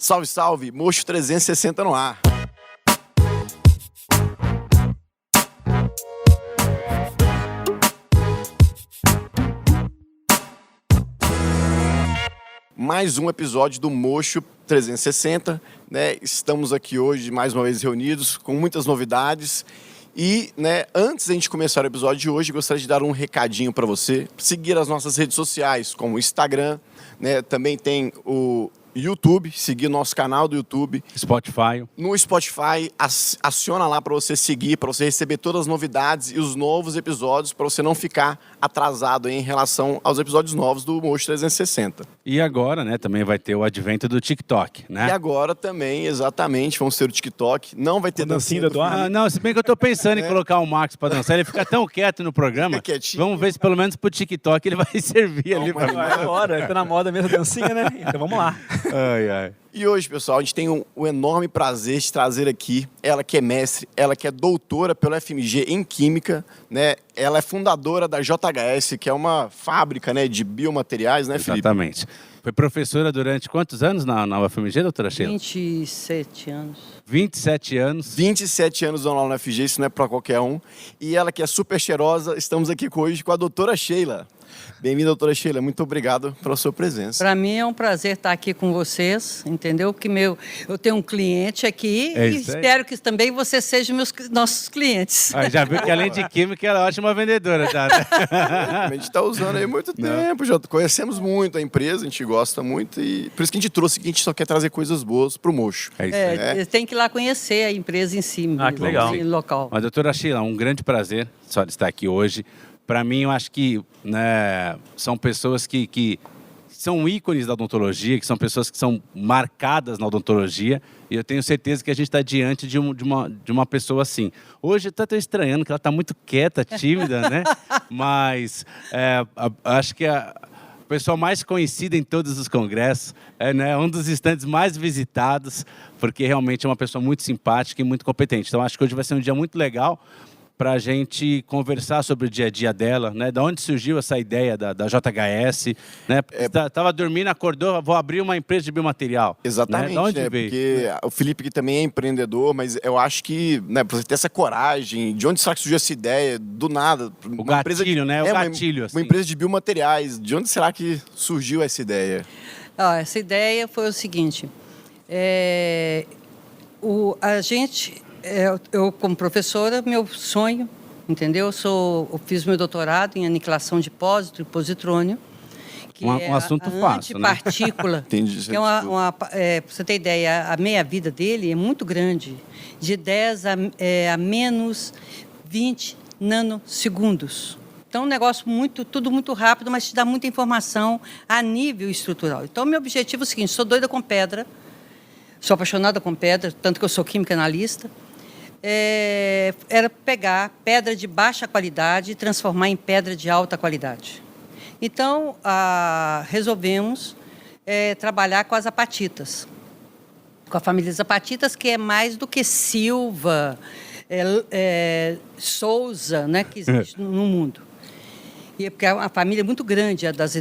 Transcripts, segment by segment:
Salve, salve! Mocho 360 no ar. Mais um episódio do Mocho 360, né? Estamos aqui hoje mais uma vez reunidos com muitas novidades. E, né, antes da gente começar o episódio de hoje, gostaria de dar um recadinho para você. Seguir as nossas redes sociais, como o Instagram, né? Também tem o YouTube, seguir o nosso canal do YouTube. Spotify. No Spotify, aciona lá para você seguir, para você receber todas as novidades e os novos episódios, para você não ficar atrasado em relação aos episódios novos do Mocho 360. E agora, né, também vai ter o advento do TikTok, né? E agora também, exatamente, vamos ter o TikTok. Não vai ter dancinha do Eduardo. Não, se bem que eu tô pensando em colocar o Max para dançar, ele fica tão quieto no programa. Fica quietinho. Vamos ver se pelo menos pro TikTok ele vai servir ali. mas Pra... É agora, tá na moda mesmo a dancinha, né? Então vamos lá. Ai, ai. E hoje, pessoal, a gente tem o enorme prazer de trazer aqui ela que é mestre, ela que é doutora pelo FMG em Química, né? Ela é fundadora da JHS, que é uma fábrica, né, de biomateriais, né, Felipe? Exatamente. Foi professora durante quantos anos na UFMG, doutora Sheila? 27 anos. 27 anos. 27 anos dando aula no FG, isso não é para qualquer um. E ela que é super cheirosa, estamos aqui hoje com a doutora Sheila. Bem-vinda, doutora Sheila. Muito obrigado pela sua presença. Para mim é um prazer estar aqui com vocês, entendeu? Que eu tenho um cliente aqui É e isso aí. espero que também vocês sejam nossos clientes. Ah, já viu que além de química, ela é ótima vendedora, já, né? A gente está usando aí há muito tempo, já conhecemos muito a empresa, a gente gosta muito e por isso que a gente trouxe aqui, a gente só quer trazer coisas boas pro Mocho. É isso aí. Tem que ir lá conhecer a empresa em si, Ah, que legal. em local. Mas, doutora Sheila, um grande prazer só de estar aqui hoje. Para mim, eu acho que, né, são pessoas que são ícones da odontologia, que são pessoas que são marcadas na odontologia, e eu tenho certeza que a gente está diante de uma pessoa assim. Hoje eu estou estranhando que ela está muito quieta, tímida, né? Mas acho que a pessoa mais conhecida em todos os congressos, né, um dos estandes mais visitados, porque realmente é uma pessoa muito simpática e muito competente. Então, acho que hoje vai ser um dia muito legal para a gente conversar sobre o dia a dia dela, né? Da onde surgiu essa ideia da JHS, né? Tava dormindo, acordou, vou abrir uma empresa de biomaterial. Exatamente, né? Da onde veio? Porque o Felipe que também é empreendedor, mas eu acho que, né, pra você ter essa coragem, de onde será que surgiu essa ideia? Do nada. O gatilho, né? O gatilho, assim. Uma empresa de biomateriais, de onde será que surgiu essa ideia? Essa ideia foi o seguinte, eu como professora, meu sonho, entendeu? Eu fiz meu doutorado em aniquilação de pósitron e positrônio, que um assunto fácil, né? antipartícula. Entendi. Que para você ter ideia, a meia-vida dele é muito grande, de 10 a menos 20 nanosegundos. Então, um negócio tudo muito rápido, mas te dá muita informação a nível estrutural. Então, meu objetivo é o seguinte, sou doida com pedra, sou apaixonada com pedra, tanto que eu sou química analista. Era pegar pedra de baixa qualidade e transformar em pedra de alta qualidade. Então, resolvemos trabalhar com as apatitas, com a família das apatitas, que é mais do que Silva, Souza, né, que existe no mundo. E porque é uma família muito grande a das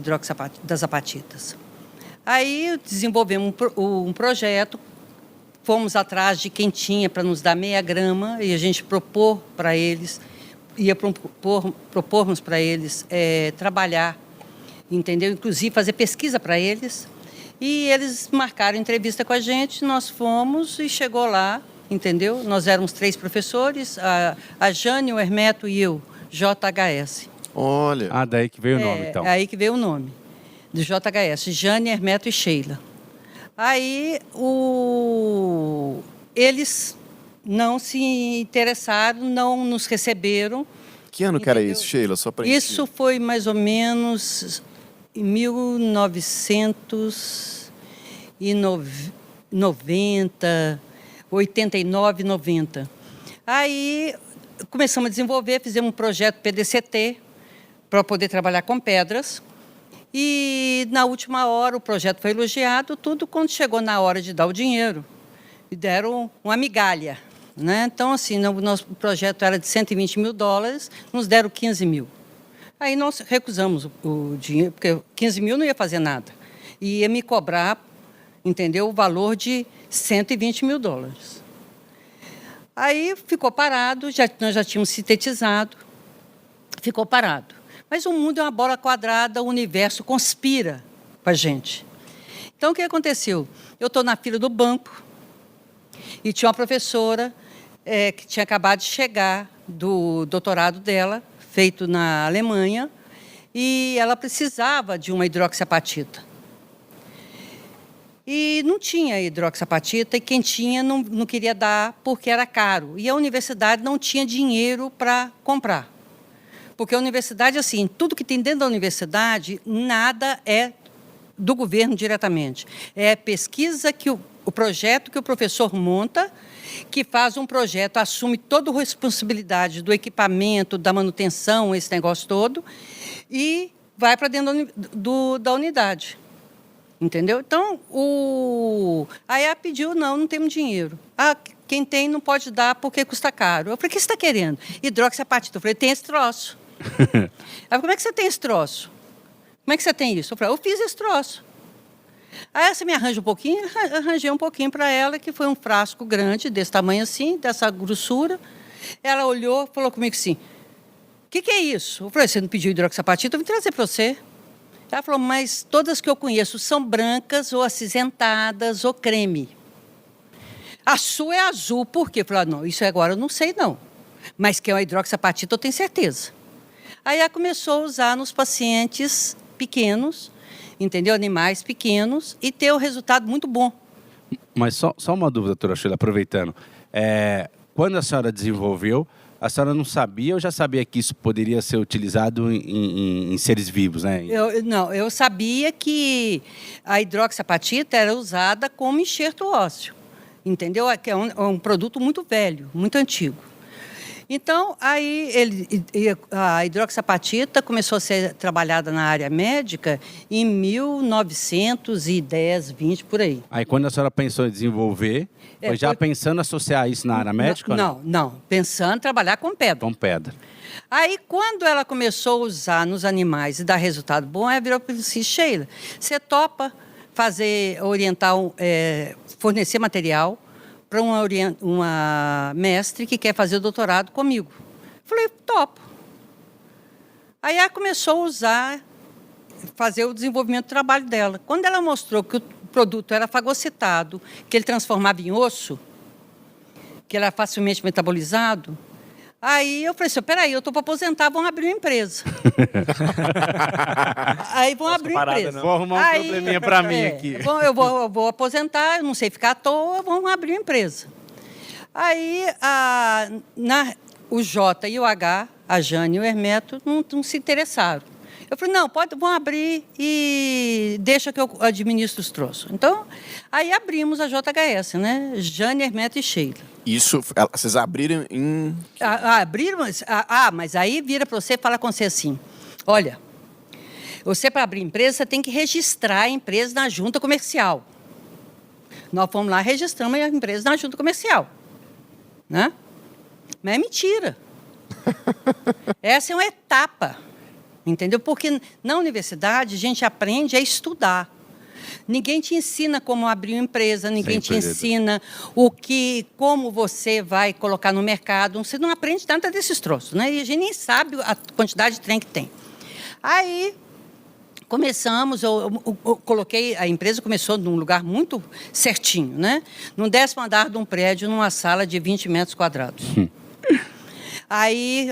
apatitas. Aí desenvolvemos um projeto. Fomos atrás de quem tinha para nos dar meia grama e a gente propor para eles, propormos para eles trabalhar, entendeu? Inclusive fazer pesquisa para eles. E eles marcaram entrevista com a gente, nós fomos e chegou lá, entendeu? Nós éramos 3 professores, a Jane, o Hermeto e eu, JHS. Olha. Ah, daí que veio o nome, então. É aí que veio o nome, do JHS, Jane, Hermeto e Sheila. Aí, eles não se interessaram, não nos receberam. Que ano que era isso, Sheila? Só pra Isso foi mais ou menos em 1990, 89, 90. Aí, começamos a desenvolver, fizemos um projeto PDCT para poder trabalhar com pedras. E, na última hora, o projeto foi elogiado, tudo quando chegou na hora de dar o dinheiro. E deram uma migalha, né? Então, assim, o nosso projeto era de $120 mil, nos deram 15 mil. Aí nós recusamos o dinheiro, porque 15 mil não ia fazer nada. E ia me cobrar entendeu? O valor de 120 mil dólares. Aí ficou parado, nós já tínhamos sintetizado, ficou parado. Mas o mundo é uma bola quadrada, o universo conspira com a gente. Então, o que aconteceu? Eu estou na fila do banco e tinha uma professora que tinha acabado de chegar do doutorado dela, feito na Alemanha, e ela precisava de uma hidroxiapatita. E não tinha hidroxiapatita, e quem tinha não queria dar porque era caro. E a universidade não tinha dinheiro para comprar. Porque a universidade, assim, tudo que tem dentro da universidade, nada é do governo diretamente. É pesquisa que o projeto que o professor monta, que faz um projeto, assume toda a responsabilidade do equipamento, da manutenção, esse negócio todo, e vai para dentro da unidade. Entendeu? Então, aí ela pediu, não temos dinheiro. Quem tem não pode dar porque custa caro. Eu falei, o que você está querendo? Hidroxiapatita. Eu falei, tem esse troço. Ela falou, como é que você tem esse troço? Como é que você tem isso? Eu falei, eu fiz esse troço. Aí você me arranja um pouquinho? Arranjei um pouquinho para ela, que foi um frasco grande, desse tamanho assim, dessa grossura. Ela olhou, falou comigo assim, o que é isso? Eu falei, você não pediu hidroxiapatita? Eu vim trazer para você. Ela falou, mas todas que eu conheço são brancas ou acinzentadas ou creme. A sua é azul, por quê? Eu falei, não, isso agora eu não sei não. Mas que é uma hidroxiapatita eu tenho certeza. Aí ela começou a usar nos pacientes pequenos, entendeu? Animais pequenos, e ter um resultado muito bom. Mas só uma dúvida, doutora Sheila, aproveitando. Quando a senhora desenvolveu, a senhora não sabia ou já sabia que isso poderia ser utilizado em seres vivos, né? Eu sabia que a hidroxiapatita era usada como enxerto ósseo, entendeu? Que é um produto muito velho, muito antigo. Então, aí a hidroxiapatita começou a ser trabalhada na área médica em 1910, 20, por aí. Aí, quando a senhora pensou em desenvolver, foi já pensando em associar isso na área médica? Não. Pensando em trabalhar com pedra. Com pedra. Aí, quando ela começou a usar nos animais e dar resultado bom, ela virou e falou assim, Sheila, você topa fornecer material para uma mestre que quer fazer o doutorado comigo. Falei, topo. Aí ela começou a fazer o desenvolvimento do trabalho dela. Quando ela mostrou que o produto era fagocitado, que ele transformava em osso, que era facilmente metabolizado, aí eu falei assim, peraí, eu estou para aposentar, vamos abrir uma empresa. Aí vão abrir uma empresa. Não. Vou arrumar um probleminha para mim aqui. Eu vou aposentar, eu não sei ficar à toa, vamos abrir uma empresa. Aí o J e o H, a Jane e o Hermeto, não se interessaram. Eu falei, não, vão abrir e deixa que eu administro os troços. Então, aí abrimos a JHS, né? Jane, Hermeto e Sheila. Isso, vocês abriram em... Abriram, mas aí vira para você e fala com você assim, olha, você para abrir empresa, você tem que registrar a empresa na junta comercial. Nós fomos lá, registramos a empresa na junta comercial. Né? Mas é mentira. Essa é uma etapa, entendeu? Porque na universidade a gente aprende a estudar. Ninguém te ensina como abrir uma empresa, ninguém te ensina como você vai colocar no mercado. Você não aprende nada desses troços, né? E a gente nem sabe a quantidade de trem que tem. Aí começamos, eu coloquei, a empresa começou num lugar muito certinho, né? No 10º andar de um prédio, numa sala de 20 metros quadrados. Aí,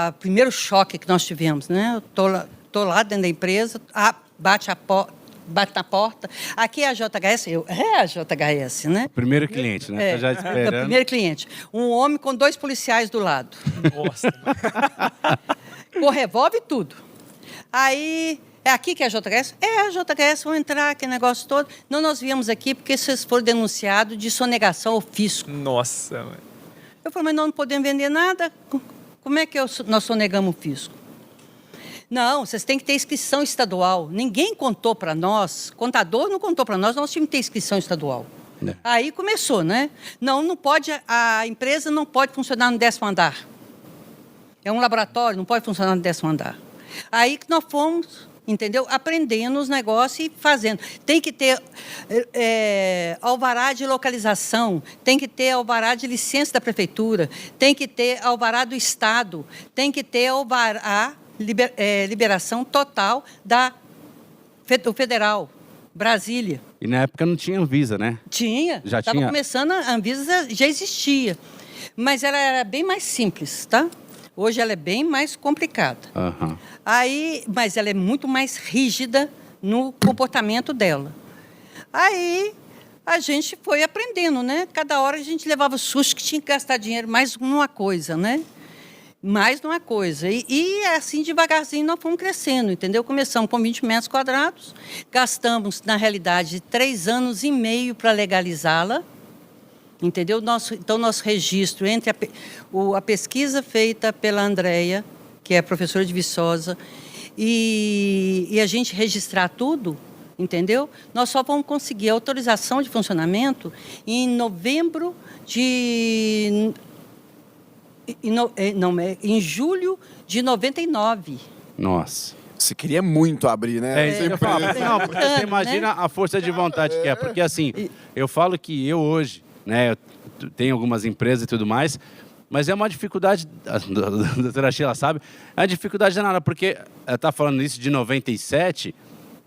o primeiro choque que nós tivemos, né? Eu tô lá dentro da empresa, bate na porta. Aqui é a JHS, a JHS, né? Primeiro cliente, né? Já esperando. Primeiro cliente. Um homem com 2 policiais do lado. Nossa. Com revólver e tudo. Aí, é aqui que é a JHS? É a JHS, vão entrar, aquele negócio todo. Não, nós viemos aqui porque vocês foram denunciados de sonegação ao fisco. Nossa, mãe. Eu falei, mas nós não podemos vender nada? Como é que nós sonegamos o fisco? Não, vocês têm que ter inscrição estadual. Ninguém contou para nós, contador não contou para nós tínhamos que ter inscrição estadual. É. Aí começou, né? Não pode, a empresa não pode funcionar no 10º andar. É um laboratório, não pode funcionar no 10º andar. Aí que nós fomos entendeu? Aprendendo os negócios e fazendo. Tem que ter alvará de localização, tem que ter alvará de licença da prefeitura, tem que ter alvará do Estado, tem que ter alvará, liberação total do federal, Brasília. E na época não tinha Anvisa, né? Tinha. Já Estava tinha? começando, a Anvisa já existia. Mas ela era bem mais simples, tá? Hoje ela é bem mais complicada. Aham. Mas ela é muito mais rígida no comportamento dela. Aí a gente foi aprendendo, né? Cada hora a gente levava susto que tinha que gastar dinheiro mais numa coisa, né? Mais numa coisa. E assim, devagarzinho, nós fomos crescendo, entendeu? Começamos com 20 metros quadrados, gastamos, na realidade, 3 anos e meio para legalizá-la, entendeu? Então, nosso registro entre a pesquisa feita pela Andréia, que é professora de Viçosa, e a gente registrar tudo, entendeu? Nós só vamos conseguir a autorização de funcionamento em novembro de... em julho de 99. Nossa. Você queria muito abrir, né? É isso que eu falo. Não, porque você imagina a força de vontade que é. Porque assim, eu falo que eu hoje, né, eu tenho algumas empresas e tudo mais, mas é uma dificuldade, a doutora Sheila sabe, é uma dificuldade danada, porque ela está falando isso de 97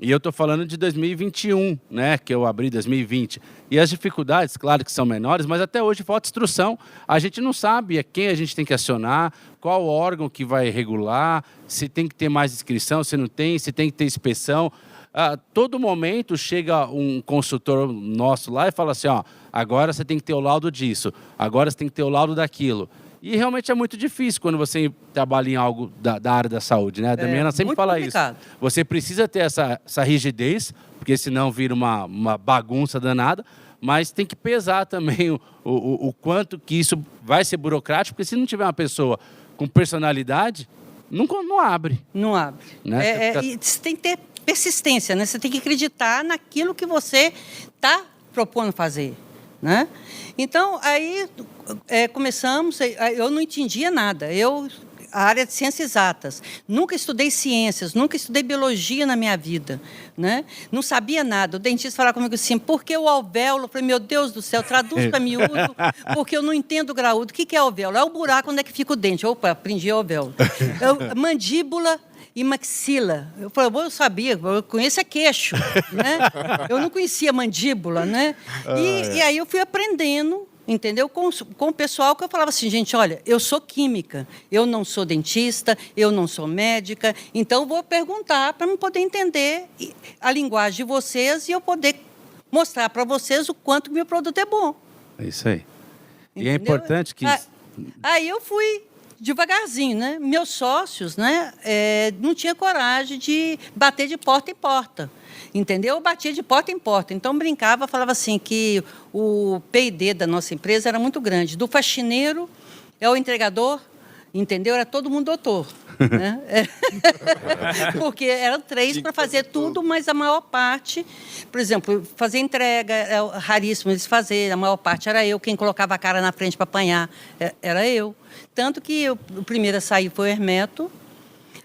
e eu estou falando de 2021, né, que eu abri em 2020. E as dificuldades, claro que são menores, mas até hoje falta instrução. A gente não sabe a quem a gente tem que acionar, qual órgão que vai regular, se tem que ter mais inscrição, se não tem, se tem que ter inspeção. A todo momento chega um consultor nosso lá e fala assim, ó, agora você tem que ter o laudo disso, agora você tem que ter o laudo daquilo. E realmente é muito difícil quando você trabalha em algo da área da saúde, né? A Damiana sempre fala complicado. Isso. Você precisa ter essa rigidez, porque senão vira uma bagunça danada, mas tem que pesar também o quanto que isso vai ser burocrático, porque se não tiver uma pessoa com personalidade, não abre. Não abre. Né? E você tem que ter persistência, né? Você tem que acreditar naquilo que você está propondo fazer, né? Então, aí começamos, eu não entendia nada, a área de ciências exatas, nunca estudei ciências, nunca estudei biologia na minha vida, né? Não sabia nada, o dentista falava comigo assim, por que o alvéolo? Eu falei, meu Deus do céu, traduz para miúdo, porque eu não entendo graúdo, o que é alvéolo? É o buraco onde é que fica o dente, opa, aprendi alvéolo. Mandíbula e maxila. Eu falei, eu sabia, eu conheço queixo, né? Eu não conhecia mandíbula, né? E aí eu fui aprendendo, entendeu? Com o pessoal que eu falava assim, gente, olha, eu sou química, eu não sou dentista, eu não sou médica, então eu vou perguntar para eu poder entender a linguagem de vocês e eu poder mostrar para vocês o quanto que meu produto é bom. É isso aí. Entendeu? E é importante que... Aí eu fui devagarzinho, né? Meus sócios, né, não tinham coragem de bater de porta em porta, entendeu? Eu batia de porta em porta. Então, brincava, falava assim que o P&D da nossa empresa era muito grande. Do faxineiro ao entregador, entendeu? Era todo mundo doutor. Né? Porque eram 3 para fazer tudo, mas a maior parte, por exemplo, fazer entrega, é raríssimo eles fazerem, a maior parte era eu, quem colocava a cara na frente para apanhar era eu. Tanto que o primeiro a sair foi o Hermeto,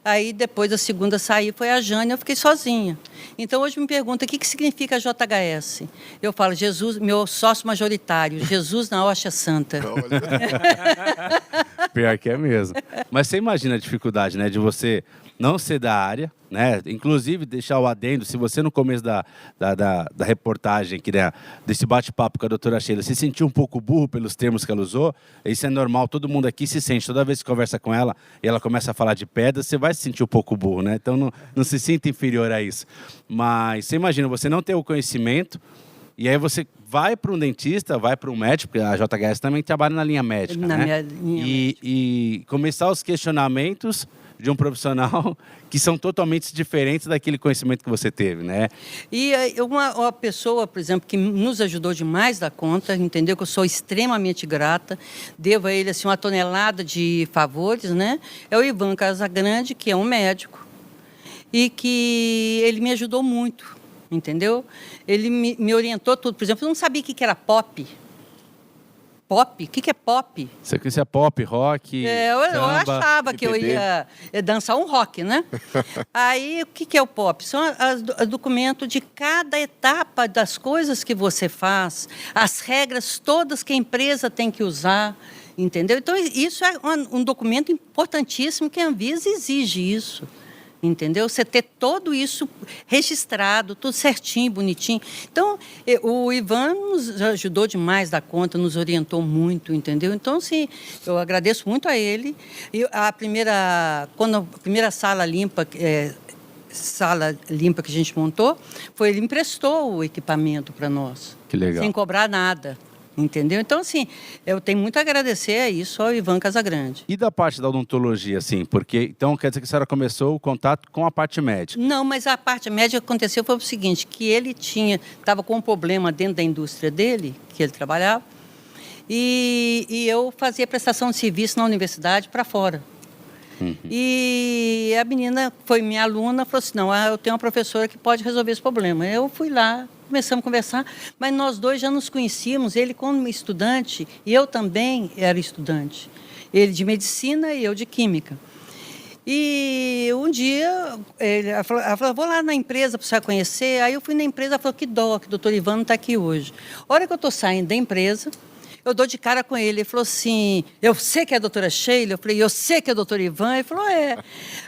aí depois a segunda a sair foi a Jane, eu fiquei sozinha. Então hoje me pergunta o que significa JHS. Eu falo, Jesus, meu sócio majoritário, Jesus na Hóstia Santa. Pior que é mesmo. Mas você imagina a dificuldade, né, de você não ser da área, né? Inclusive deixar o adendo, se você no começo da reportagem, que, né, desse bate-papo com a doutora Sheila, se sentiu um pouco burro pelos termos que ela usou, isso é normal, todo mundo aqui se sente, toda vez que conversa com ela e ela começa a falar de pedra, você vai se sentir um pouco burro, né? Então não se sinta inferior a isso. Mas você imagina, você não ter o conhecimento, e aí você vai para um dentista, vai para um médico, porque a JHS também trabalha na linha médica, na né? Minha linha médica. E começar os questionamentos de um profissional que são totalmente diferentes daquele conhecimento que você teve, né? E uma pessoa, por exemplo, que nos ajudou demais da conta, entendeu? Que eu sou extremamente grata, devo a ele assim, 1 tonelada de favores, né? É o Ivan Casagrande, que é um médico, e que ele me ajudou muito, entendeu? Ele me orientou tudo. Por exemplo, eu não sabia o que era POP. pop? O que é pop? Você conhecia pop, rock, Eu samba, achava que eu MPB. ia dançar um rock, né? Aí, o que é o pop? São os documentos de cada etapa das coisas que você faz, as regras todas que a empresa tem que usar, entendeu? Então, isso é um documento importantíssimo que a Anvisa exige isso. Entendeu? Você ter tudo isso registrado, tudo certinho, bonitinho. Então, o Ivan nos ajudou demais da conta, nos orientou muito, entendeu? Então, assim, eu agradeço muito a ele. E quando a primeira sala limpa que a gente montou, ele emprestou o equipamento para nós. Que legal. Sem cobrar nada. Entendeu? Então, assim, eu tenho muito a agradecer a isso ao Ivan Casagrande. E da parte da odontologia, assim, porque então quer dizer que a senhora começou o contato com a parte médica? Não, mas a parte médica que aconteceu foi o seguinte, que ele estava com um problema dentro da indústria dele, que ele trabalhava, e eu fazia prestação de serviço na universidade para fora. E a menina foi minha aluna, falou assim, não, eu tenho uma professora que pode resolver esse problema. Eu fui lá, começamos a conversar, mas nós dois já nos conhecíamos, ele como estudante, e eu também era estudante. Ele de medicina e eu de química. E um dia, ela falou, vou lá na empresa para você conhecer. Aí eu fui na empresa, ela falou, que dó, que o doutor Ivan não está aqui hoje. A hora que eu estou saindo da empresa, eu dou de cara com ele. Ele falou assim, eu sei que é a doutora Sheila. Eu falei, eu sei que é o doutor Ivan. Ele falou, é.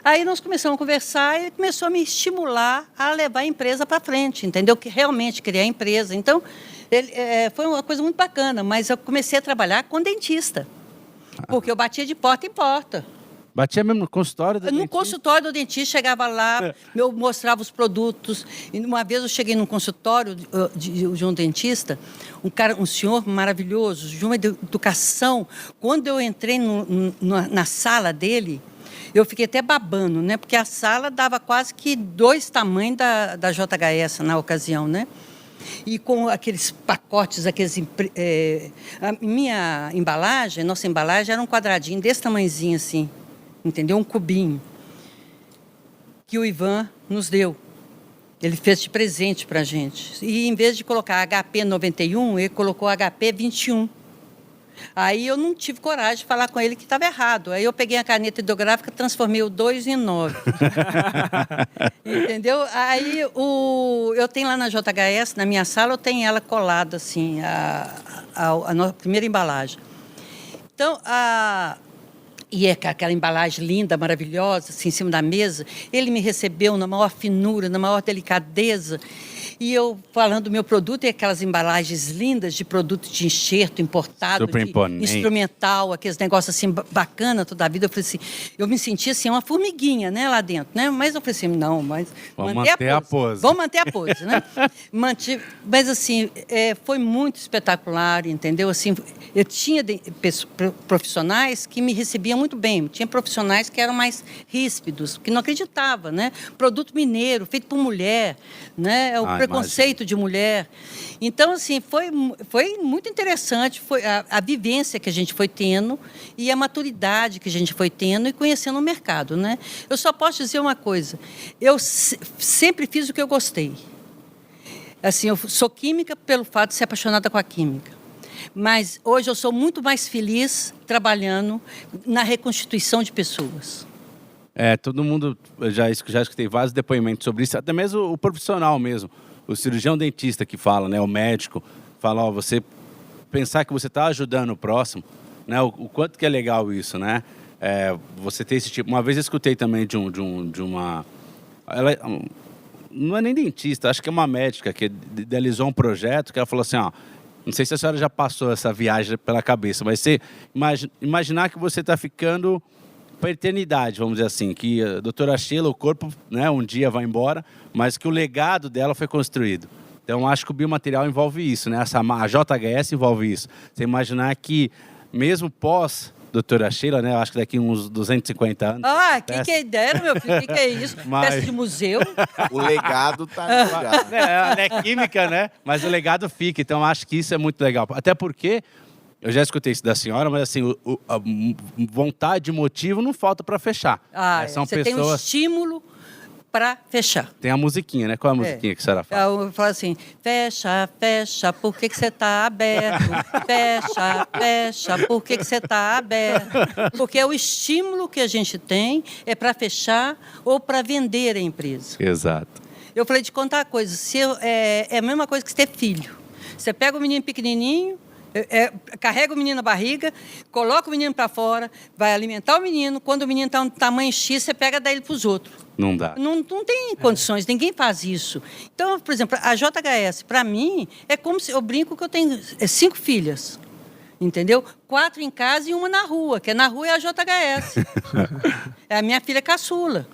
Aí nós começamos a conversar e ele começou a me estimular a levar a empresa para frente, entendeu? Que realmente criar a empresa. Então, foi uma coisa muito bacana, mas eu comecei a trabalhar com dentista, porque eu batia de porta em porta. Batia mesmo no consultório do No dentista? consultório do dentista, chegava lá, eu mostrava os produtos. E uma vez eu cheguei num consultório de um dentista, um senhor maravilhoso, de uma educação. Quando eu entrei na sala dele, eu fiquei até babando, né? Porque a sala dava quase que 2 tamanhos da JHS na ocasião, né? E com aqueles pacotes, a minha embalagem, nossa embalagem era um quadradinho desse tamanhozinho assim. Entendeu? Um cubinho que o Ivan nos deu. Ele fez de presente para a gente. E em vez de colocar HP 91, ele colocou HP 21. Aí eu não tive coragem de falar com ele que estava errado. Aí eu peguei a caneta ideográfica, transformei o 2 em 9. Entendeu? Aí eu tenho lá na JHS, na minha sala, eu tenho ela colada, assim, a nossa primeira embalagem. Então, e aquela embalagem linda, maravilhosa, assim, em cima da mesa. Ele me recebeu na maior finura, na maior delicadeza. E eu falando do meu produto, e aquelas embalagens lindas de produto de enxerto importado, super imponente, instrumental, aqueles negócios assim, bacana toda a vida. Eu falei assim, eu me sentia assim, uma formiguinha, né, lá dentro, né? Mas eu falei assim, não, mas vamos manter a pose. Vamos manter a pose, né? Mas assim, foi muito espetacular, entendeu? Assim, eu tinha profissionais que me recebiam muito bem, tinha profissionais que eram mais ríspidos, que não acreditavam, né? Produto mineiro, feito por mulher, né? O preconceito de mulher. Então, assim, foi muito interessante, foi a vivência que a gente foi tendo e a maturidade que a gente foi tendo e conhecendo o mercado, né? Eu só posso dizer uma coisa, eu sempre fiz o que eu gostei. Assim, eu sou química pelo fato de ser apaixonada com a química. Mas hoje eu sou muito mais feliz trabalhando na reconstituição de pessoas. Todo mundo, já escutei vários depoimentos sobre isso, até mesmo o profissional mesmo, o cirurgião dentista que fala, né, o médico, fala, você pensar que você está ajudando o próximo, né, o quanto que é legal isso, né, você ter esse tipo, uma vez eu escutei também de uma, ela não é nem dentista, acho que é uma médica que idealizou um projeto que ela falou assim, ó, não sei se a senhora já passou essa viagem pela cabeça, mas você imaginar que você está ficando para a eternidade, vamos dizer assim, que a doutora Sheila, o corpo, né, um dia vai embora, mas que o legado dela foi construído. Então, acho que o biomaterial envolve isso, né? A JHS envolve isso. Você imaginar que, mesmo pós doutora Sheila, né, eu acho que daqui uns 250 anos... Que ideia, meu filho, que é isso? Peça de museu? O legado está no lugar. Ela é química, né? Mas o legado fica, então acho que isso é muito legal. Até porque... Eu já escutei isso da senhora, mas assim, a vontade e motivo não falta para fechar. Você tem um estímulo para fechar. Tem a musiquinha, né? Qual é a musiquinha que a senhora fala? Eu falo assim, fecha, fecha, por que você está aberto? Fecha, fecha, por que você está aberto? Porque o estímulo que a gente tem é para fechar ou para vender a empresa. Exato. Eu falei de contar uma coisa, é a mesma coisa que você ter filho. Você pega o menino pequenininho, carrega o menino na barriga, coloca o menino para fora, vai alimentar o menino, quando o menino está no tamanho X, você pega e dá ele para os outros. Não dá. Não tem condições, ninguém faz isso. Então, por exemplo, a JHS, para mim, é como se eu brinco que eu tenho 5 filhas, entendeu? 4 em casa e uma na rua, que na rua é a JHS. É a minha filha caçula,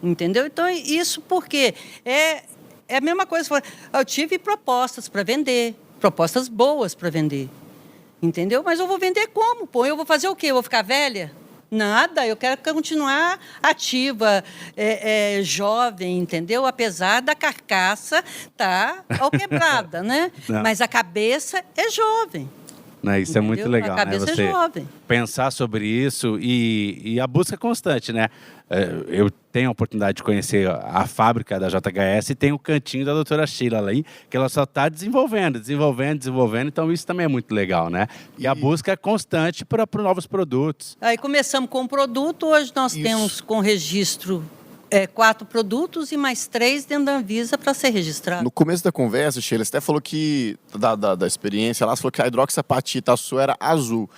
entendeu? Então, isso porque é a mesma coisa. Eu tive propostas para vender, propostas boas para vender, entendeu? Mas eu vou vender como? Pô, eu vou fazer o quê? Eu vou ficar velha? Nada, eu quero continuar ativa, jovem, entendeu? Apesar da carcaça estar quebrada, né? Não. Mas a cabeça é jovem. Né, isso é muito Entendeu? legal, A cabeça né? é Você jovem. pensar sobre isso e a busca constante, né? Eu tenho a oportunidade de conhecer a fábrica da JHS e tem o cantinho da doutora Sheila ali, que ela só está desenvolvendo. Então isso também é muito legal, né? E a busca é constante para novos produtos. Aí começamos com um produto, hoje nós temos com registro 4 produtos e mais 3 dentro da Anvisa para ser registrado. No começo da conversa, Sheila, você até falou que, da experiência lá, você falou que a hidroxapatita, a sua era azul.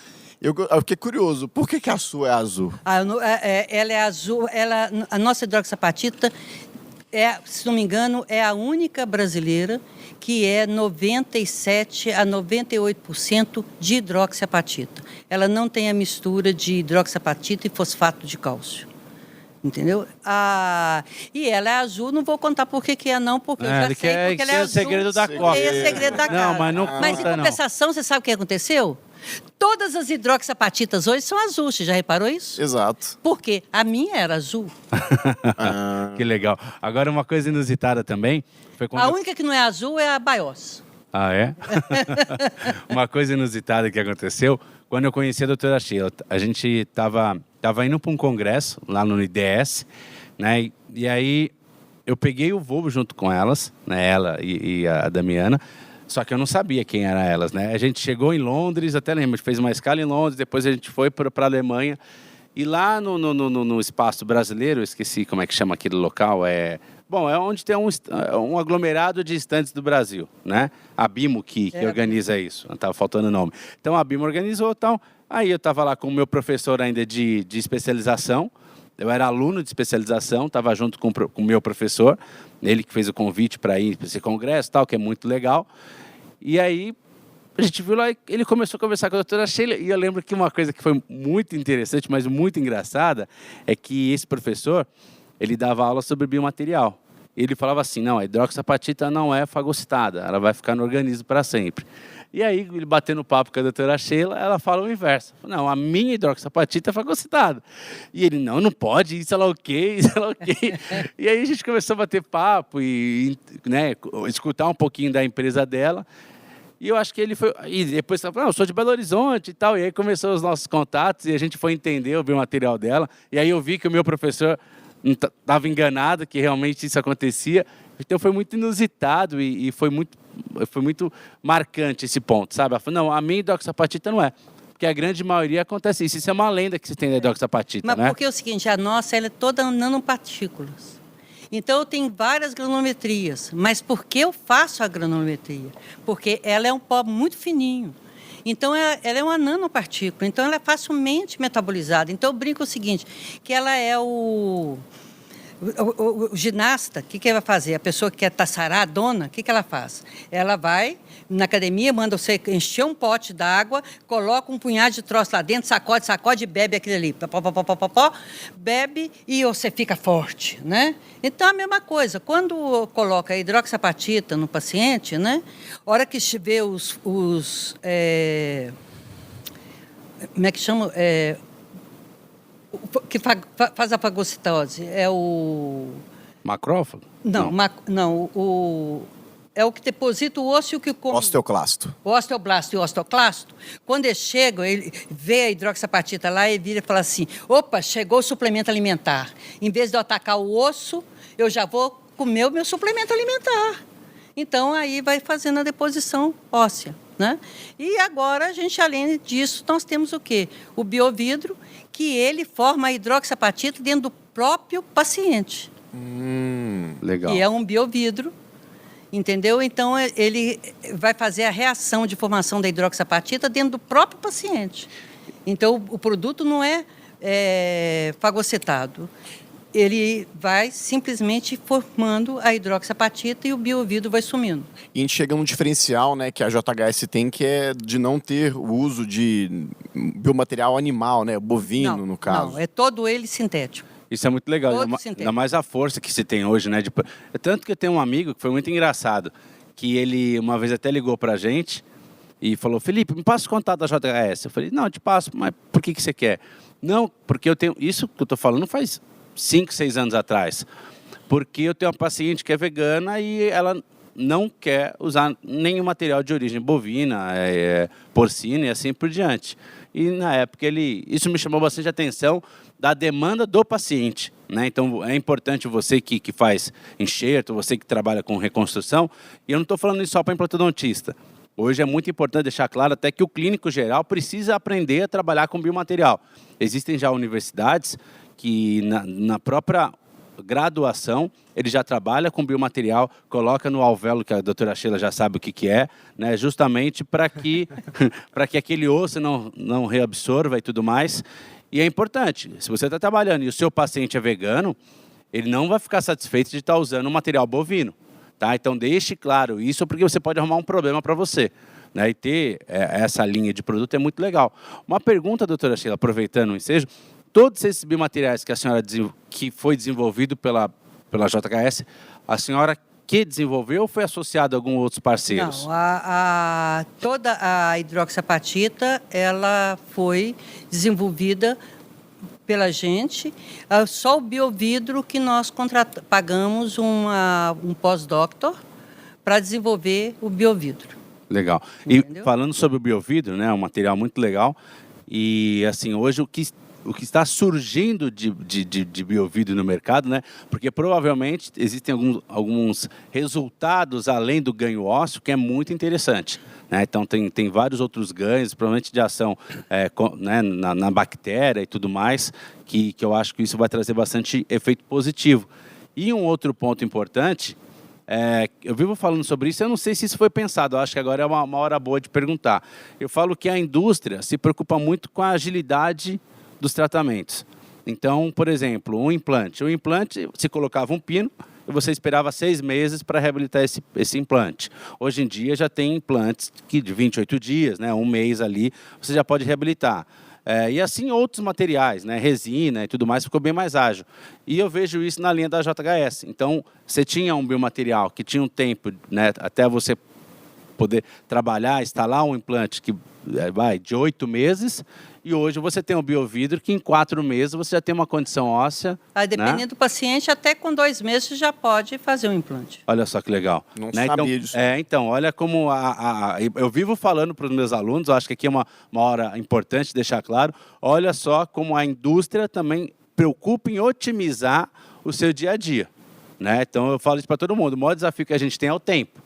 Eu fiquei curioso, por que a sua é azul? Ela é azul, a nossa hidroxapatita, se não me engano, é a única brasileira que é 97% a 98% de hidroxapatita. Ela não tem a mistura de hidroxapatita e fosfato de cálcio. Entendeu? E ela é azul, não vou contar por que é não, porque eu já sei, porque ela é azul. O segredo da Copa. É o segredo da casa. Não, mas não conta, Mas em compensação, você sabe o que aconteceu? Todas as hidroxapatitas hoje são azuis, você já reparou isso? Exato. Por quê? A minha era azul. Que legal. Agora, uma coisa inusitada também foi quando... A única que não é azul é a Bios. Ah, é? Uma coisa inusitada que aconteceu, quando eu conheci a doutora Sheila, a gente estava indo para um congresso lá no IDS, né? E aí eu peguei o voo junto com elas, né? Ela e a Damiana, só que eu não sabia quem eram elas, né? A gente chegou em Londres, até lembro, a gente fez uma escala em Londres, depois a gente foi para a Alemanha, e lá no espaço brasileiro, eu esqueci como é que chama aquele local, é onde tem um aglomerado de estandes do Brasil, né? A Bimo que organiza isso, estava faltando o nome. Então a Bimo organizou e tal. Aí eu estava lá com o meu professor ainda de especialização, eu era aluno de especialização, estava junto com o meu professor, ele que fez o convite para ir para esse congresso, tal, que é muito legal. E aí a gente viu lá, ele começou a conversar com a doutora Sheila, e eu lembro que uma coisa que foi muito interessante, mas muito engraçada, é que esse professor, ele dava aula sobre biomaterial. Ele falava assim, não, a hidroxapatita não é fagocitada, ela vai ficar no organismo para sempre. E aí, ele batendo papo com a doutora Sheila, ela fala o inverso. Não, a minha hidroxapatita é fagocitada. E ele, não pode, isso ela ok, isso ela ok. E aí a gente começou a bater papo e né, escutar um pouquinho da empresa dela. E eu acho que ele foi... E depois ele falou, eu sou de Belo Horizonte e tal. E aí começou os nossos contatos e a gente foi entender o biomaterial dela. E aí eu vi que o meu professor estava enganado, que realmente isso acontecia. Então foi muito inusitado e foi muito marcante esse ponto, sabe? Ela falou, não, a minha hidroxapatita não é. Porque a grande maioria acontece isso. Isso é uma lenda que se tem da hidroxapatita, né? Mas porque é o seguinte, a nossa ela é toda nanopartículas. Então, eu tenho várias granulometrias. Mas por que eu faço a granulometria? Porque ela é um pó muito fininho. Então, ela é uma nanopartícula. Então, ela é facilmente metabolizada. Então, eu brinco o seguinte, que ela é o ginasta, o que ele vai fazer? A pessoa que quer estar saradona, o que ela faz? Ela vai na academia, manda você encher um pote d'água, coloca um punhado de troço lá dentro, sacode e bebe aquilo ali. Bebe e você fica forte, né? Então, a mesma coisa. Quando coloca a hidroxapatita no paciente, né? A hora que vê como é que chama? Que faz a fagocitose é o... Macrófago? Não, o é o que deposita o osso e o que come. Osteoclasto. O osteoblasto e o osteoclasto, quando eles chegam, ele vê a hidroxapatita lá e vira e fala assim, opa, chegou o suplemento alimentar. Em vez de eu atacar o osso, eu já vou comer o meu suplemento alimentar. Então, aí vai fazendo a deposição óssea, né? E agora, a gente, além disso, nós temos o quê? O biovidro, que ele forma a hidroxapatita dentro do próprio paciente. Legal. E é um biovidro, entendeu? Então, ele vai fazer a reação de formação da hidroxapatita dentro do próprio paciente. Então, o produto não é fagocitado. Ele vai simplesmente formando a hidroxapatita e o biovidro vai sumindo. E a gente chega num diferencial, né, que a JHS tem, que é de não ter o uso de biomaterial animal, né, bovino, Não, no caso. Não, é todo ele sintético. Isso é muito legal, Todo ainda sintético. mais a força que se tem hoje, né? Tanto que eu tenho um amigo que foi muito engraçado, que ele uma vez até ligou pra gente e falou, Felipe, me passa o contato da JHS. Eu falei, não, eu te passo, mas por que você quer? Não, porque eu tenho, isso que eu tô falando faz 5, 6 anos atrás, porque eu tenho uma paciente que é vegana e ela não quer usar nenhum material de origem bovina, porcina e assim por diante. E na época isso me chamou bastante atenção da demanda do paciente, né? Então é importante você que faz enxerto, você que trabalha com reconstrução, e eu não estou falando isso só para implantodontista. Hoje é muito importante deixar claro até que o clínico geral precisa aprender a trabalhar com biomaterial. Existem já universidades que na própria graduação ele já trabalha com biomaterial, coloca no alvéolo, que a doutora Sheila já sabe o que é, né? Justamente para que aquele osso não reabsorva e tudo mais. E é importante, se você está trabalhando e o seu paciente é vegano, ele não vai ficar satisfeito de estar usando um material bovino. Tá? Então deixe claro isso, porque você pode arrumar um problema para você. Né? E ter essa linha de produto é muito legal. Uma pergunta, doutora Sheila, aproveitando o ensejo, todos esses biomateriais que a senhora que foi desenvolvido pela JHS, a senhora que desenvolveu ou foi associado a alguns outros parceiros? Não, toda a hidroxapatita, ela foi desenvolvida pela gente, só o biovidro que nós pagamos um pós-doctor para desenvolver o biovidro. Legal. Entendeu? E falando sobre o biovidro, né, um material muito legal, e assim, hoje o que está surgindo de biovidro no mercado, né? Porque provavelmente existem alguns resultados além do ganho ósseo que é muito interessante. Né? Então tem vários outros ganhos, provavelmente de ação né, na bactéria e tudo mais, que eu acho que isso vai trazer bastante efeito positivo. E um outro ponto importante, eu vivo falando sobre isso, eu não sei se isso foi pensado, eu acho que agora é uma hora boa de perguntar. Eu falo que a indústria se preocupa muito com a agilidade dos tratamentos. Então, por exemplo, um implante. O implante, se colocava um pino e você esperava 6 meses para reabilitar esse implante. Hoje em dia já tem implantes que de 28 dias, né, um mês ali, você já pode reabilitar. E assim outros materiais, né, resina e tudo mais, ficou bem mais ágil. E eu vejo isso na linha da JHS. Então, você tinha um biomaterial que tinha um tempo, né, até você poder trabalhar, instalar um implante que vai de 8 meses, e hoje você tem um biovidro que em 4 meses você já tem uma condição óssea. Dependendo, né, do paciente, até com 2 meses já pode fazer um implante. Olha só que legal. Não né? sabia disso. Então, olha como eu vivo falando para os meus alunos, eu acho que aqui é uma hora importante deixar claro, olha só como a indústria também preocupa em otimizar o seu dia a dia. Né? Então, eu falo isso para todo mundo, o maior desafio que a gente tem é o tempo.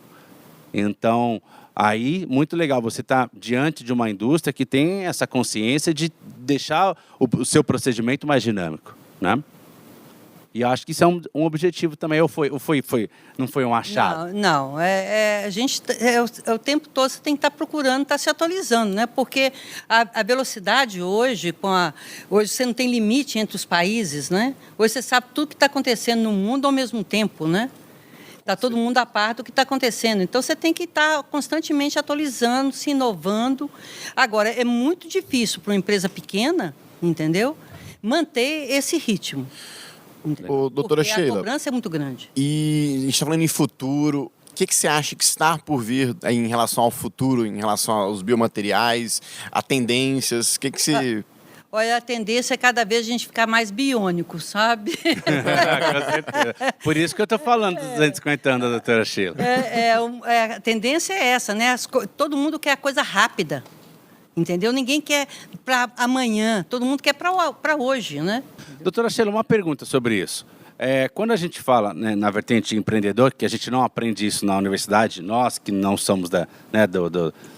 Então, aí, muito legal, você está diante de uma indústria que tem essa consciência de deixar o seu procedimento mais dinâmico, né? E acho que isso é um objetivo também, não foi um achado? Não, a gente, o tempo todo você tem que estar procurando, estar se atualizando, né? Porque a velocidade hoje, hoje você não tem limite entre os países, né? Hoje você sabe tudo que está acontecendo no mundo ao mesmo tempo, né? Está todo mundo a par do que está acontecendo. Então, você tem que estar constantemente atualizando, se inovando. Agora, é muito difícil para uma empresa pequena, entendeu? Manter esse ritmo. Doutora Porque Sheila, a cobrança é muito grande. E a gente está falando em futuro. O que você acha que está por vir em relação ao futuro, em relação aos biomateriais, a tendências? O que você... Olha, a tendência é cada vez a gente ficar mais biônico, sabe? Com certeza. Por isso que eu estou falando dos 250 anos da doutora Sheila. A tendência é essa, né? Todo mundo quer a coisa rápida, entendeu? Ninguém quer para amanhã, todo mundo quer para hoje, né? Doutora Sheila, uma pergunta sobre isso. Quando a gente fala, né, na vertente empreendedor, que a gente não aprende isso na universidade, nós que não somos da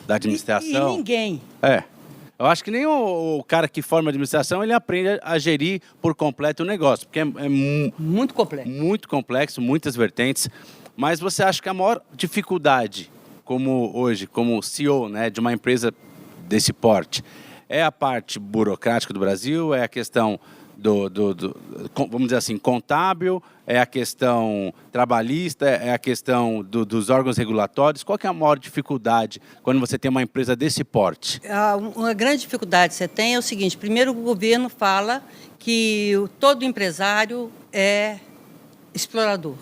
administração... E ninguém. Eu acho que nem o cara que forma administração, ele aprende a gerir por completo o negócio, porque é muito complexo. Muito complexo, muitas vertentes. Mas você acha que a maior dificuldade, como hoje, como CEO, né, de uma empresa desse porte, é a parte burocrática do Brasil, é a questão vamos dizer assim, contábil, é a questão trabalhista, é a questão dos órgãos regulatórios? Qual que é a maior dificuldade quando você tem uma empresa desse porte? Uma grande dificuldade que você tem é o seguinte: primeiro, o governo fala que todo empresário é explorador.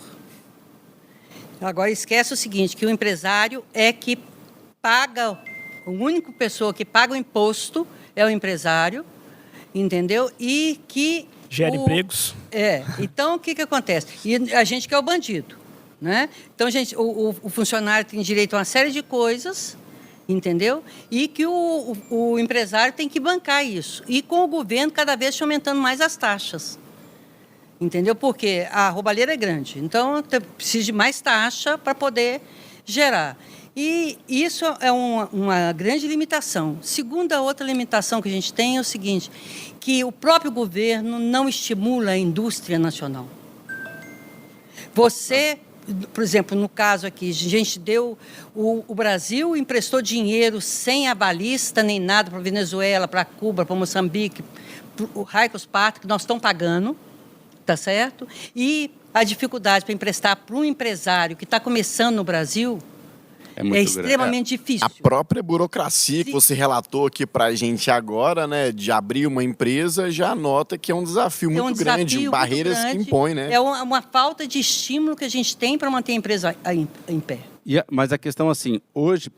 Agora, esquece o seguinte, que o empresário é que paga, a única pessoa que paga o imposto é o empresário, entendeu? E que... Gera empregos. Então, o que acontece? E a gente que é o bandido, né? Então, o funcionário tem direito a uma série de coisas, entendeu? E que o empresário tem que bancar isso. E com o governo cada vez aumentando mais as taxas, entendeu? Porque a roubalheira é grande. Então, precisa de mais taxa para poder gerar. E isso é uma grande limitação. Segunda, outra limitação que a gente tem é o seguinte, que o próprio governo não estimula a indústria nacional. Você, por exemplo, no caso aqui, a gente o Brasil emprestou dinheiro sem avalista nem nada para a Venezuela, para Cuba, para Moçambique, para o Raicos Pato, que nós estamos pagando, tá certo? E a dificuldade para emprestar para um empresário que está começando no Brasil é extremamente difícil. A própria burocracia que você relatou aqui para a gente agora, né, de abrir uma empresa, já nota que é um desafio muito grande, barreiras que impõem, né? É uma falta de estímulo que a gente tem para manter a empresa em pé. Mas a questão, assim, hoje,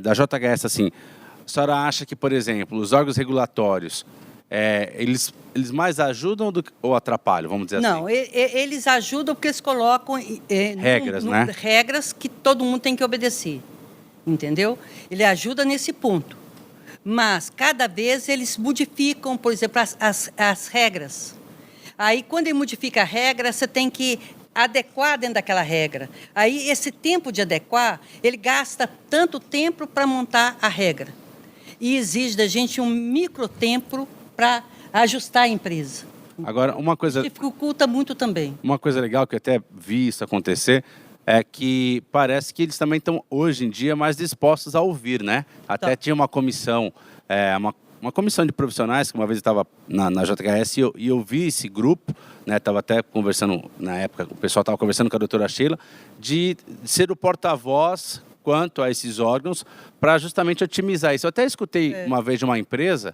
da JHS, assim, a senhora acha que, por exemplo, os órgãos regulatórios, eles mais ajudam ou atrapalham, vamos dizer assim? Não, eles ajudam porque eles colocam regras, né? Regras que todo mundo tem que obedecer, entendeu? Ele ajuda nesse ponto. Mas, cada vez, eles modificam, por exemplo, as regras. Aí, quando ele modifica a regra, você tem que adequar dentro daquela regra. Aí, esse tempo de adequar, ele gasta tanto tempo para montar a regra. E exige da gente um microtempo para ajustar a empresa. Agora, uma coisa... dificulta muito também. Uma coisa legal que eu até vi isso acontecer é que parece que eles também estão, hoje em dia, mais dispostos a ouvir, né? Até tinha uma comissão, uma comissão de profissionais, que uma vez eu estava na JHS e eu vi esse grupo, né? Estava até conversando, na época, o pessoal estava conversando com a doutora Sheila, de ser o porta-voz quanto a esses órgãos, para justamente otimizar isso. Eu até escutei uma vez de uma empresa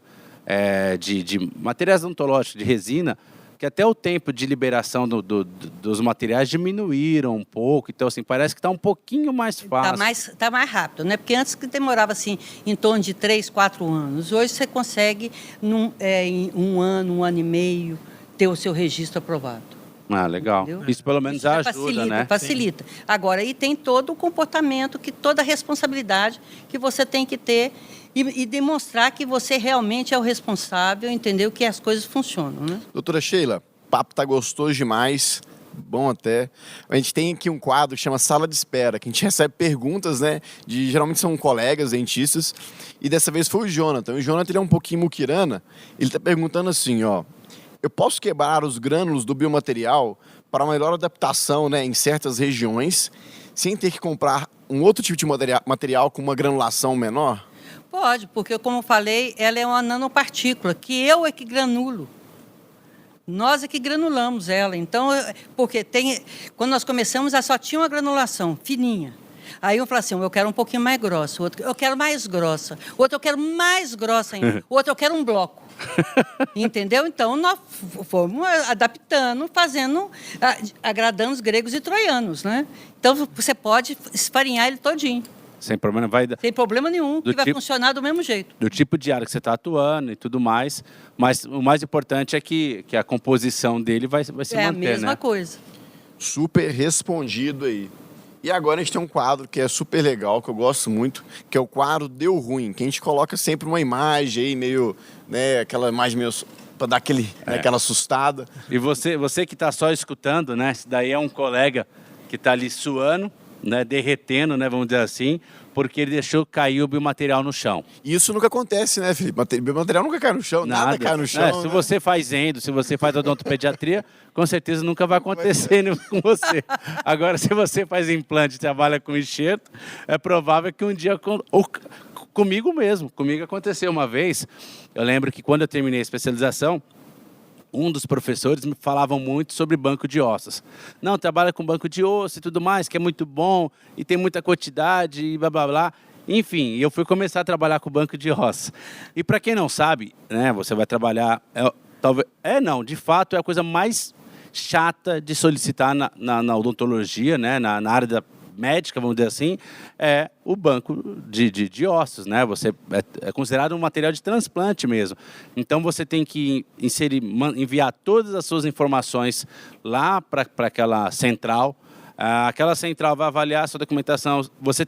de materiais odontológicos, de resina, que até o tempo de liberação dos materiais diminuíram um pouco. Então, assim, parece que está um pouquinho mais fácil. Está mais rápido, né? Porque antes que demorava, assim, em torno de 3, 4 anos. Hoje você consegue, em um ano e meio, ter o seu registro aprovado. Ah, legal. Entendeu? Isso pelo menos ajuda, né? Facilita. Sim. Agora, aí tem todo o comportamento, toda a responsabilidade que você tem que ter e demonstrar que você realmente é o responsável, entendeu? Que as coisas funcionam, né? Doutora Sheila, o papo tá gostoso demais, bom até. A gente tem aqui um quadro que chama Sala de Espera, que a gente recebe perguntas, né? Geralmente são colegas, dentistas, e dessa vez foi o Jonathan. O Jonathan, ele é um pouquinho muquirana, ele tá perguntando assim, ó: eu posso quebrar os grânulos do biomaterial para uma melhor adaptação, né, em certas regiões, sem ter que comprar um outro tipo de material com uma granulação menor? Pode, porque, como eu falei, ela é uma nanopartícula, que eu é que granulo. Nós é que granulamos ela. Então, porque quando nós começamos, ela só tinha uma granulação fininha. Aí um fala assim, eu quero um pouquinho mais grossa, o outro, eu quero mais grossa, o outro, eu quero mais grossa ainda, o outro, eu quero um bloco. Entendeu? Então, nós fomos adaptando, agradando os gregos e troianos, né? Então, você pode esfarinhar ele todinho. Sem problema, vai Sem problema nenhum, que vai tipo- funcionar do mesmo jeito. do tipo de área que você está atuando e tudo mais. Mas o mais importante é que a composição dele vai se É manter, a mesma né? coisa. Super respondido aí. E agora a gente tem um quadro que é super legal, que eu gosto muito, que é o quadro Deu Ruim, que a gente coloca sempre uma imagem aí meio, né, aquela imagem meio para dar aquela assustada. E você que está só escutando, né? Esse daí é um colega que está ali suando, né? Derretendo, né? Vamos dizer assim, porque ele deixou cair o biomaterial no chão. E isso nunca acontece, né, Felipe? Biomaterial nunca cai no chão, nada cai no chão. É, se né? você faz endo, se você faz odontopediatria, com certeza nunca vai acontecer com você. Agora, se você faz implante e trabalha com enxerto, é provável que um dia... Comigo mesmo. Comigo aconteceu uma vez. Eu lembro que quando eu terminei a especialização, um dos professores me falavam muito sobre banco de ossos. Não, trabalha com banco de osso e tudo mais, que é muito bom e tem muita quantidade e blá, blá, blá. Enfim, eu fui começar a trabalhar com banco de ossos. E para quem não sabe, né, você vai trabalhar... de fato, é a coisa mais chata de solicitar na odontologia, né, na área da médica, vamos dizer assim, é o banco de ossos, né? Você é considerado um material de transplante mesmo. Então você tem que enviar todas as suas informações lá para aquela central. Aquela central vai avaliar a sua documentação. Você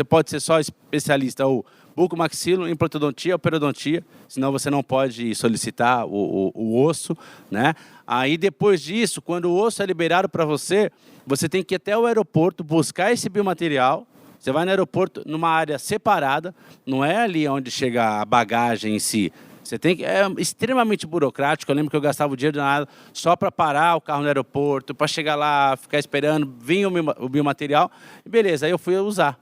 pode ser só especialista ou bucomaxilo, implantodontia ou periodontia, senão você não pode solicitar o osso, né? Aí depois disso, quando o osso é liberado para você, você tem que ir até o aeroporto buscar esse biomaterial. Você vai no aeroporto numa área separada, não é ali onde chega a bagagem em si. É extremamente burocrático. Eu lembro que eu gastava o dinheiro danado só para parar o carro no aeroporto, para chegar lá, ficar esperando, vinha o biomaterial, e beleza, aí eu fui usar.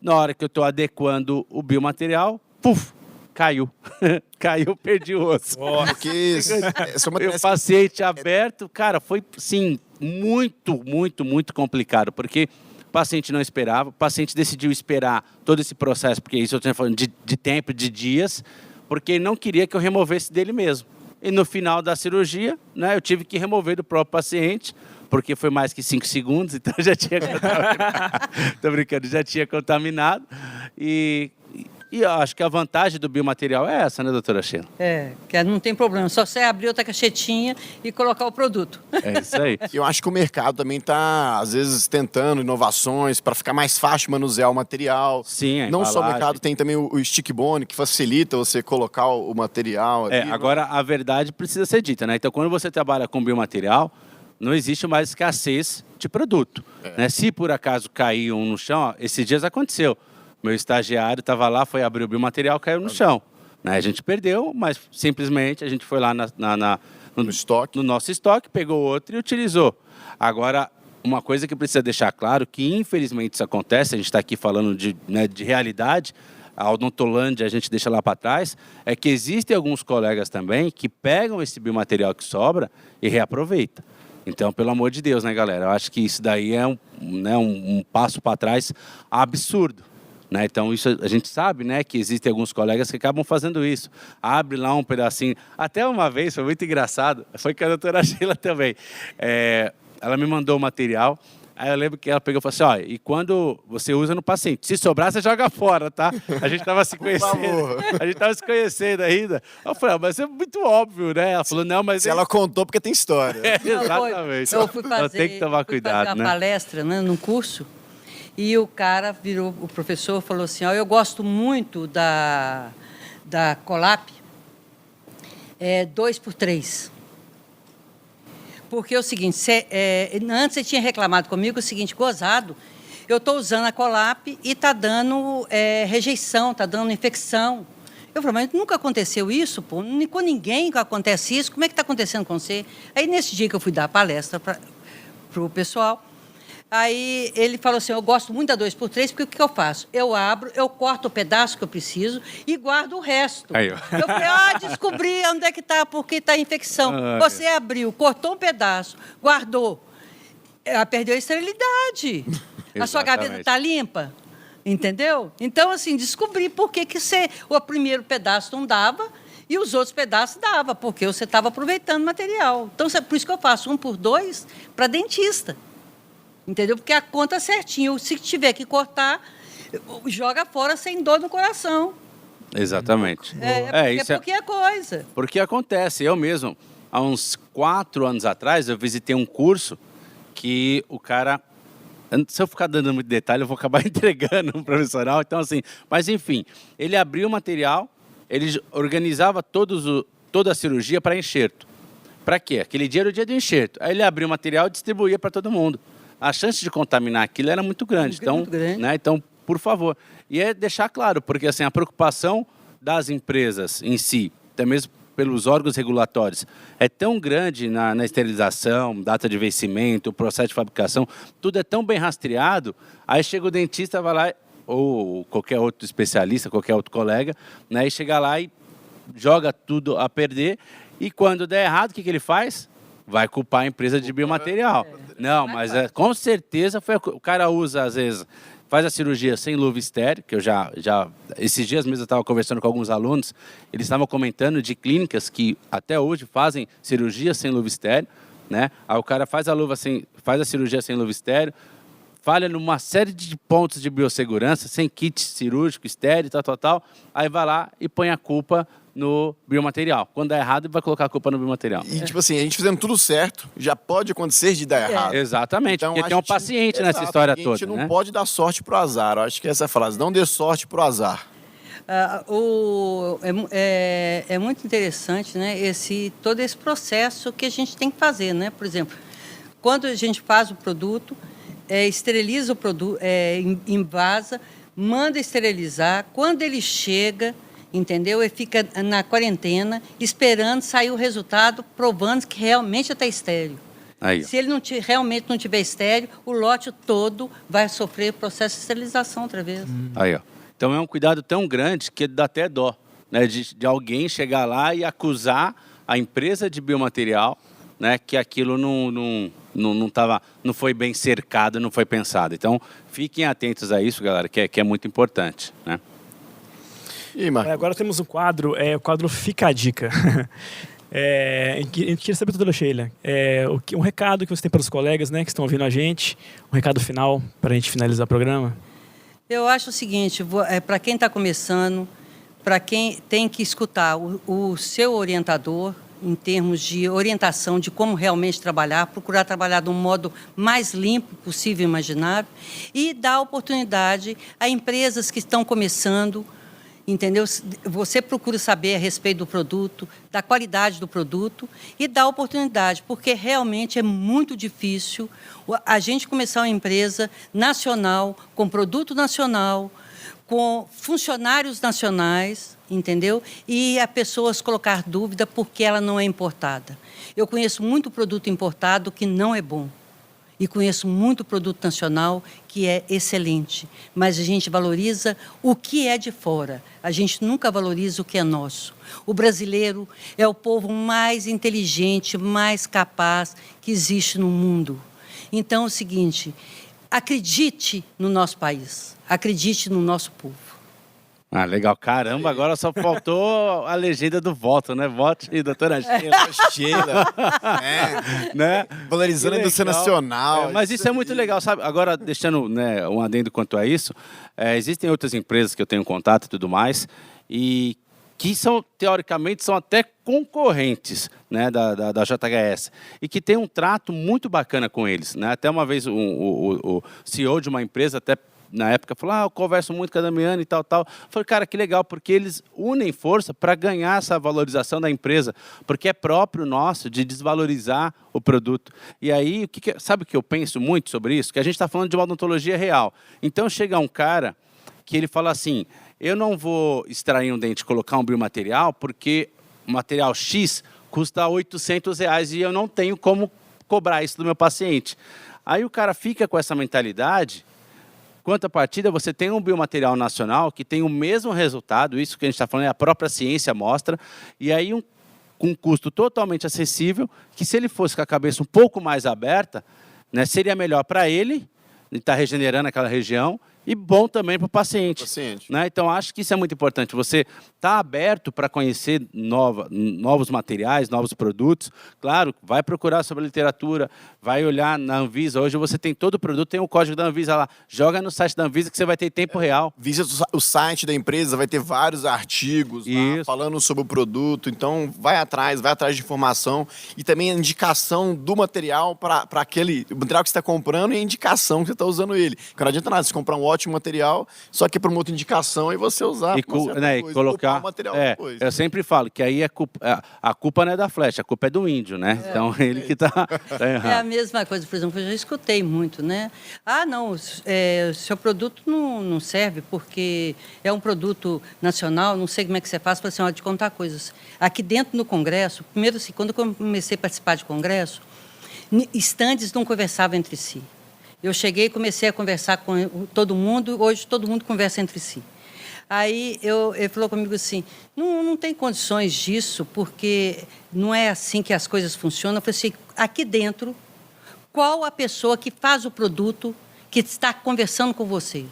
Na hora que eu estou adequando o biomaterial, puf, caiu. Caiu, perdi o osso. Porque essa é uma O paciente aberto, cara, foi, sim, muito, muito, muito complicado, porque o paciente não esperava, o paciente decidiu esperar todo esse processo, porque isso eu estou falando de tempo, de dias, porque ele não queria que eu removesse dele mesmo. E no final da cirurgia, né, eu tive que remover do próprio paciente, porque foi mais que 5 segundos, então já tinha contaminado. Tô brincando, já tinha contaminado. E eu acho que a vantagem do biomaterial é essa, né, doutora Sheila? Que não tem problema, só você abrir outra caixetinha e colocar o produto. É isso aí. Eu acho que o mercado também está, às vezes, tentando inovações para ficar mais fácil manusear o material. Sim, a Não só o embalagem. mercado, tem também o stick bone, que facilita você colocar o material ali. Agora a verdade precisa ser dita, né? Então, quando você trabalha com biomaterial, não existe mais escassez de produto. Né? Se por acaso cair um no chão, ó, esses dias aconteceu. Meu estagiário estava lá, foi abrir o biomaterial, caiu no chão. Né? A gente perdeu, mas simplesmente a gente foi lá No estoque. no nosso estoque, pegou outro e utilizou. Agora, uma coisa que precisa deixar claro, que infelizmente isso acontece, a gente está aqui falando de realidade, a odontolândia a gente deixa lá para trás, é que existem alguns colegas também que pegam esse biomaterial que sobra e reaproveitam. Então, pelo amor de Deus, né, galera? Eu acho que isso daí é um passo para trás absurdo. Né? Então, isso a gente sabe, né, que existem alguns colegas que acabam fazendo isso. Abre lá um pedacinho. Até uma vez, foi muito engraçado, foi com a doutora Sheila também. Ela me mandou o material, aí eu lembro que ela pegou e falou assim, ó, e quando você usa no paciente, se sobrar, você joga fora, tá? A gente estava se conhecendo. ainda. Eu falei, mas é muito óbvio, né? Ela falou, não, mas... Se ela contou, porque tem história. Exatamente. Eu fui fazer, tem que tomar cuidado, uma né? palestra, né, num curso, e o cara virou, o professor falou assim, ó, eu gosto muito da Colap 2x3. Porque é o seguinte, antes você tinha reclamado comigo o seguinte, gozado, eu estou usando a Colap e está dando rejeição, está dando infecção. Eu falei, mas nunca aconteceu isso, pô? Com ninguém que acontece isso, como é que está acontecendo com você? Aí, nesse dia que eu fui dar a palestra para o pessoal, aí ele falou assim, eu gosto muito da 2x3, porque o que eu faço? Eu abro, eu corto o pedaço que eu preciso e guardo o resto. Aí, ó. Eu falei, descobri onde é que está, porque está a infecção. Você abriu, cortou um pedaço, guardou, ela perdeu a esterilidade. A sua gaveta está limpa, entendeu? Então, assim, descobri por que o primeiro pedaço não dava e os outros pedaços dava, porque você estava aproveitando o material. Então, por isso que eu faço 1x2 para dentista. Entendeu? Porque a conta é certinho. Se tiver que cortar, joga fora sem dor no coração. Exatamente. Porque é coisa. Porque acontece. Eu mesmo, há uns 4 anos atrás, eu visitei um curso que o cara... Se eu ficar dando muito detalhe, eu vou acabar entregando um profissional. Então, assim... Mas, enfim, ele abriu o material, ele organizava toda a cirurgia para enxerto. Para quê? Aquele dia era o dia do enxerto. Aí ele abriu o material e distribuía para todo mundo. A chance de contaminar aquilo era muito grande. Muito grande. Né? Então, por favor. E é deixar claro, porque assim, a preocupação das empresas em si, até mesmo pelos órgãos regulatórios, é tão grande na esterilização, data de vencimento, processo de fabricação, tudo é tão bem rastreado, aí chega o dentista, vai lá, ou qualquer outro especialista, qualquer outro colega, né, e chega lá e joga tudo a perder, e quando der errado, o que ele faz? Vai culpar a empresa de biomaterial. Não, mas com certeza o cara usa, às vezes, faz a cirurgia sem luva estéril, que eu já esses dias mesmo eu estava conversando com alguns alunos, eles estavam comentando de clínicas que até hoje fazem cirurgia sem luva estéril, né? Aí o cara faz a cirurgia sem luva estéril, falha numa série de pontos de biossegurança, sem kit cirúrgico, estéril, tal, aí vai lá e põe a culpa no biomaterial. Quando dá errado, vai colocar a culpa no biomaterial. E, tipo assim, a gente fazendo tudo certo, já pode acontecer de dar errado. Exatamente, então, porque tem um paciente nessa história toda. A gente não pode dar sorte pro azar. Eu acho que essa é a frase, não dê sorte pro azar. É muito interessante, né, todo esse processo que a gente tem que fazer, né? Por exemplo, quando a gente faz o produto, esteriliza o produto, envasa, manda esterilizar, quando ele chega, entendeu? Ele fica na quarentena, esperando sair o resultado, provando que realmente está estéril. Aí, se ele realmente não tiver estéril, o lote todo vai sofrer processo de esterilização outra vez. Aí, ó. Então é um cuidado tão grande que dá até dó, né, de alguém chegar lá e acusar a empresa de biomaterial, né, que aquilo não foi bem cercado, não foi pensado. Então fiquem atentos a isso, galera, que é muito importante, né? E aí, Marco? Agora temos um quadro, o quadro Fica a Dica. A gente queria saber tudo, Sheila. Um recado que você tem para os colegas, né, que estão ouvindo a gente, um recado final para a gente finalizar o programa. Eu acho o seguinte, para quem está começando, para quem tem que escutar o seu orientador, em termos de orientação de como realmente trabalhar, procurar trabalhar de um modo mais limpo possível e imaginável, e dar oportunidade a empresas que estão começando, entendeu? Você procura saber a respeito do produto, da qualidade do produto e dá oportunidade, porque realmente é muito difícil a gente começar uma empresa nacional, com produto nacional, com funcionários nacionais, entendeu? E a pessoas colocar dúvida porque ela não é importada. Eu conheço muito produto importado que não é bom. E conheço muito produto nacional que é excelente, mas a gente valoriza o que é de fora, a gente nunca valoriza o que é nosso. O brasileiro é o povo mais inteligente, mais capaz que existe no mundo. Então é o seguinte, acredite no nosso país, acredite no nosso povo. Ah, legal. Caramba, agora só faltou a legenda do voto, né? Vote, doutora Sheila. Sheila. Né? Valorizando a indústria nacional. Mas isso é muito legal, sabe? Agora, deixando, né, um adendo quanto a isso, existem outras empresas que eu tenho contato e tudo mais, e que teoricamente, são até concorrentes, né, da JHS, e que tem um trato muito bacana com eles, né? Até uma vez o CEO de uma empresa até na época falou, eu converso muito com a Damiana e tal. Falei, cara, que legal, porque eles unem força para ganhar essa valorização da empresa, porque é próprio nosso de desvalorizar o produto. E aí, sabe o que eu penso muito sobre isso? Que a gente está falando de uma odontologia real. Então, chega um cara que ele fala assim, eu não vou extrair um dente e colocar um biomaterial, porque o material X custa R$800 e eu não tenho como cobrar isso do meu paciente. Aí o cara fica com essa mentalidade. Quanto à partida, você tem um biomaterial nacional que tem o mesmo resultado, isso que a gente está falando, a própria ciência mostra, e aí com um custo totalmente acessível, que se ele fosse com a cabeça um pouco mais aberta, né, seria melhor para ele, estar regenerando aquela região, e bom também para o paciente. Paciente. Né? Então, acho que isso é muito importante. Você está aberto para conhecer novos materiais, novos produtos. Claro, vai procurar sobre a literatura, vai olhar na Anvisa. Hoje você tem todo o produto, tem o código da Anvisa lá. Joga no site da Anvisa que você vai ter em tempo real. Visita o site da empresa, vai ter vários artigos lá, falando sobre o produto. Então, vai atrás de informação e também a indicação do material para aquele material que você está comprando e a indicação que você está usando ele. Porque não adianta nada você comprar um ótimo material, só que para uma outra indicação e você usar E colocar. o material depois. Eu sempre falo que aí a culpa não é da Flecha, a culpa é do índio, né? Então ele que está errado. É a mesma coisa, por exemplo, eu já escutei muito, né? Ah, não, o seu produto não serve porque é um produto nacional, não sei como é que você faz para assim, de contar coisas. Aqui dentro no Congresso, primeiro assim, quando eu comecei a participar de Congresso, estandes não conversavam entre si. Eu cheguei e comecei a conversar com todo mundo, hoje todo mundo conversa entre si. Aí ele falou comigo assim, não tem condições disso, porque não é assim que as coisas funcionam. Eu falei assim, aqui dentro, qual a pessoa que faz o produto que está conversando com você? Ele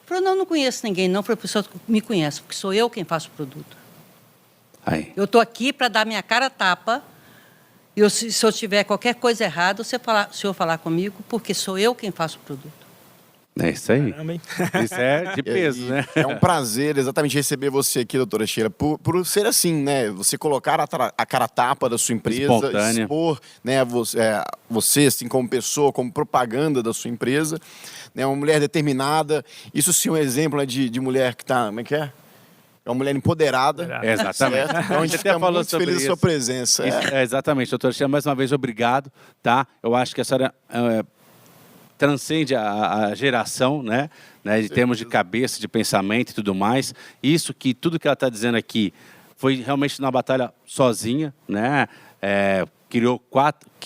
falou, não conheço ninguém, não. Eu falei, a pessoa me conhece, porque sou eu quem faço o produto. Aí. Eu estou aqui para dar minha cara a tapa. E se eu tiver qualquer coisa errada, o senhor falar comigo, porque sou eu quem faço o produto. É isso aí. Caramba, hein? Isso é de peso, né? É um prazer exatamente receber você aqui, doutora Sheila, por ser assim, né? Você colocar a cara a tapa da sua empresa, Espontânea. expor, né, você, assim, como pessoa, como propaganda da sua empresa, né? Uma mulher determinada. Isso sim é um exemplo, né, de mulher que está, como é que é? É uma mulher empoderada. Exatamente. Certo? Então a gente fica muito feliz da sua presença. Exatamente, doutora Sheila, mais uma vez, obrigado. Tá? Eu acho que a senhora transcende a geração, né? De termos de cabeça, de pensamento e tudo mais. Isso que tudo que ela está dizendo aqui foi realmente uma batalha sozinha, né? Criou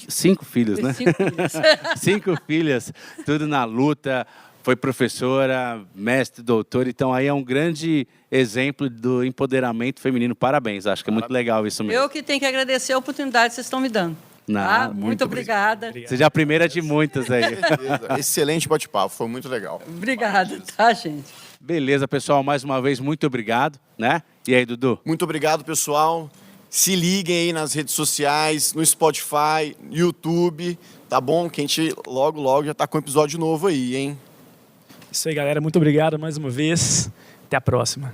5 filhos, né? 5 filhos. 5 filhas, tudo na luta. Foi professora, mestre, doutora. Então, aí é um grande exemplo do empoderamento feminino. Parabéns, acho que é muito legal isso mesmo. Eu que tenho que agradecer a oportunidade que vocês estão me dando. Não, Muito obrigada. Seja a primeira de muitas aí. Beleza. Excelente bate-papo, foi muito legal. Obrigada, tá, gente? Beleza, pessoal, mais uma vez, muito obrigado, né? E aí, Dudu? Muito obrigado, pessoal. Se liguem aí nas redes sociais, no Spotify, no YouTube, tá bom? Que a gente logo já tá com um episódio novo aí, hein? Isso aí, galera. Muito obrigado mais uma vez. Até a próxima.